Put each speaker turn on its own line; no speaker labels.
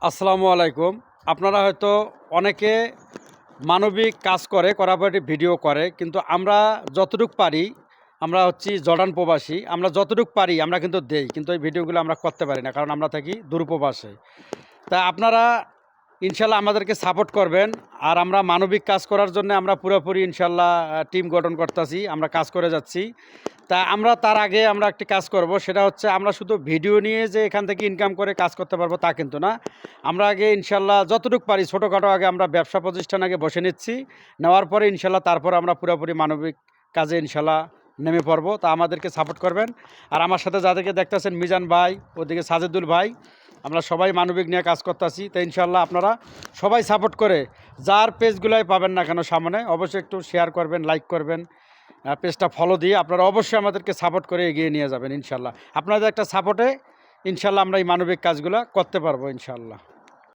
আসসালামু আলাইকুম। আপনারা হয়তো অনেকে মানবিক কাজ করার পর ভিডিও করে। কিন্তু আমরা যতটুক পারি, আমরা হচ্ছি জর্ডান প্রবাসী। আমরা যতটুক পারি আমরা কিন্তু দেই। কিন্তু এই ভিডিওগুলো আমরা করতে পারি না। কারণ আমরা থাকি দূরপ্রবাসে। তা আপনারা ইনশাল্লাহ আমাদেরকে সাপোর্ট করবেন। আর আমরা মানবিক কাজ করার জন্য আমরা পুরোপুরি ইনশাল্লাহ টিম গঠন করতেছি। আমরা কাজ করে যাচ্ছি। তা আমরা তার আগে আমরা একটি কাজ করব, সেটা হচ্ছে আমরা শুধু ভিডিও নিয়ে যে এখান থেকে ইনকাম করে কাজ করতে পারবো তা কিন্তু না। আমরা আগে ইনশাল্লাহ যতটুকু পারি ছোটোখাটো আগে আমরা ব্যবসা প্রতিষ্ঠান আগে বসে নিচ্ছি। নেওয়ার পরে ইনশাল্লাহ তারপর আমরা পুরোপুরি মানবিক কাজে ইনশাল্লাহ নেমে পড়বো। তা আমাদেরকে সাপোর্ট করবেন। আর আমার সাথে যাদেরকে দেখতেছেন, মিজান ভাই, ওদিকে সাজেদুল ভাই, আমরা সবাই মানবিক নিয়ে কাজ করতেছি। তো ইনশাল্লাহ আপনারা সবাই সাপোর্ট করে যার পেজগুলাই পাবেন না কেন সামনে অবশ্যই একটু শেয়ার করবেন, লাইক করবেন, পেজটা ফলো দিয়ে আপনারা অবশ্যই আমাদেরকে সাপোর্ট করে এগিয়ে নিয়ে যাবেন ইনশাল্লাহ। আপনাদের একটা সাপোর্টে ইনশাল্লাহ আমরা এই মানবিক কাজগুলো করতে পারবো ইনশাল্লাহ।